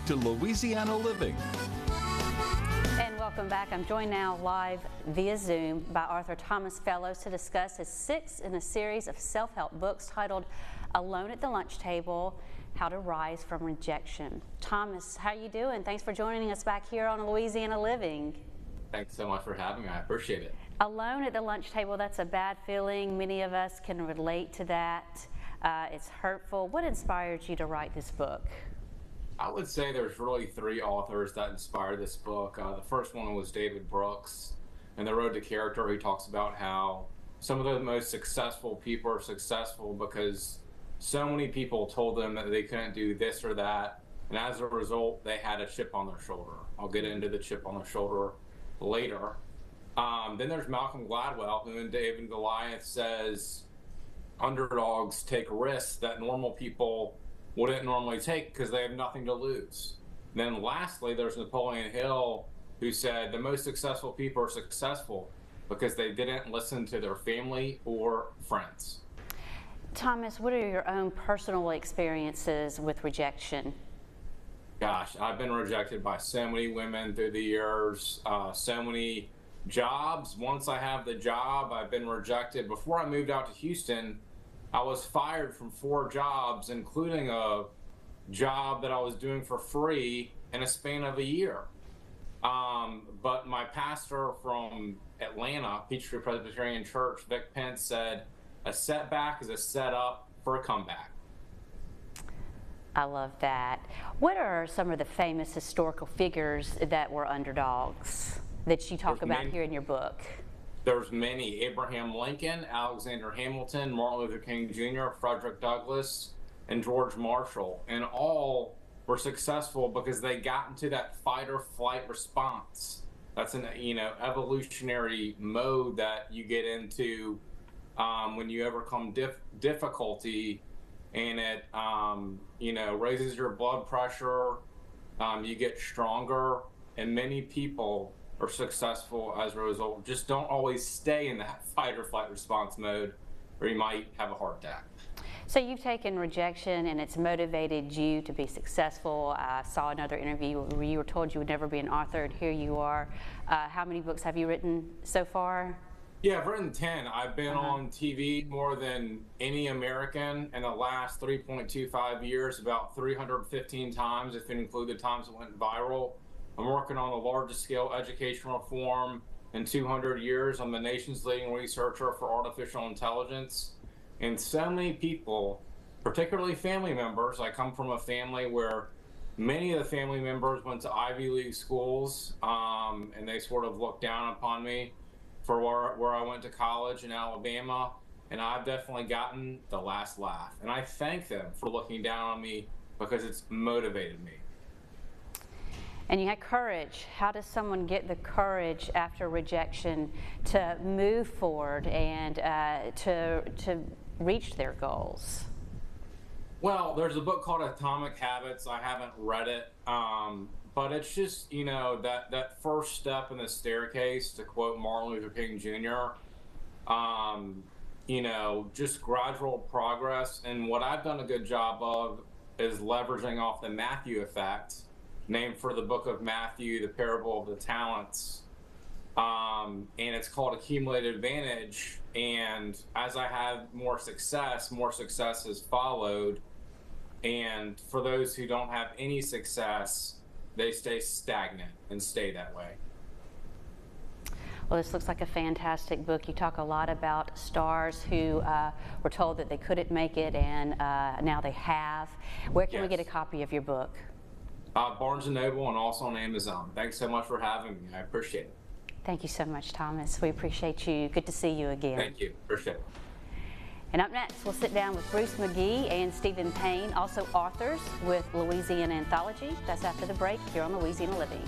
to Louisiana Living. And welcome back. I'm joined now live via Zoom by Arthur Thomas Fellows to discuss his sixth in a series of self-help books titled Alone at the Lunch Table, How to Rise from Rejection. Thomas, how you doing? Thanks for joining us back here on Louisiana Living. Thanks so much for having me. I appreciate it. Alone at the lunch table, that's a bad feeling. Many of us can relate to that. It's hurtful. What inspired you to write this book? I would say there's really three authors that inspired this book. The first one was David Brooks, and The Road to Character. He talks about how some of the most successful people are successful because so many people told them that they couldn't do this or that, and as a result, they had a chip on their shoulder. I'll get into the chip on their shoulder later. Then there's Malcolm Gladwell, who in David and Goliath says underdogs take risks that normal people wouldn't normally take because they have nothing to lose. Then lastly, there's Napoleon Hill, who said the most successful people are successful because they didn't listen to their family or friends. Thomas, what are your own personal experiences with rejection? Gosh, I've been rejected by so many women through the years, so many jobs. Once I have the job, I've been rejected. Before I moved out to Houston, I was fired from 4 jobs, including a job that I was doing for free in a span of a year. But my pastor from Atlanta, Peachtree Presbyterian Church, Vic Pence, said, a setback is a setup for a comeback. I love that. What are some of the famous historical figures that were underdogs that you talk about here in your book? There's many. Abraham Lincoln, Alexander Hamilton, Martin Luther King Jr., Frederick Douglass, and George Marshall. And all were successful because they got into that fight or flight response. That's an evolutionary mode that you get into when you overcome difficulty, and it raises your blood pressure. You get stronger, and many people are successful as a result. Just don't always stay in that fight or flight response mode, or you might have a heart attack. So you've taken rejection and it's motivated you to be successful. I saw another interview where you were told you would never be an author, and here you are. How many books have you written so far? Yeah, I've written 10. I've been on TV more than any American in the last 3.25 years, about 315 times, if you include the times it went viral. I'm working on the largest scale education reform in 200 years. I'm the nation's leading researcher for artificial intelligence. And so many people, particularly family members, I come from a family where many of the family members went to Ivy League schools, and they sort of looked down upon me for where I went to college in Alabama. And I've definitely gotten the last laugh. And I thank them for looking down on me because it's motivated me. And you had courage. How does someone get the courage after rejection to move forward and to reach their goals? Well, there's a book called Atomic Habits. I haven't read it, but it's just, that first step in the staircase, to quote Martin Luther King Jr., just gradual progress. And what I've done a good job of is leveraging off the Matthew effect, named for the book of Matthew, the parable of the talents. And it's called Accumulated Advantage. And as I have more success has followed. And for those who don't have any success, they stay stagnant and stay that way. Well, this looks like a fantastic book. You talk a lot about stars who were told that they couldn't make it, and now they have. Where can we get a copy of your book? Barnes & Noble, and also on Amazon. Thanks so much for having me. I appreciate it. Thank you so much, Thomas. We appreciate you. Good to see you again. Thank you. Appreciate it. And up next, we'll sit down with Bruce McGee and Stephen Payne, also authors with Louisiana Anthology. That's after the break here on Louisiana Living.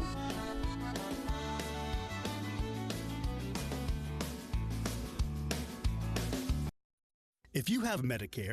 If you have Medicare,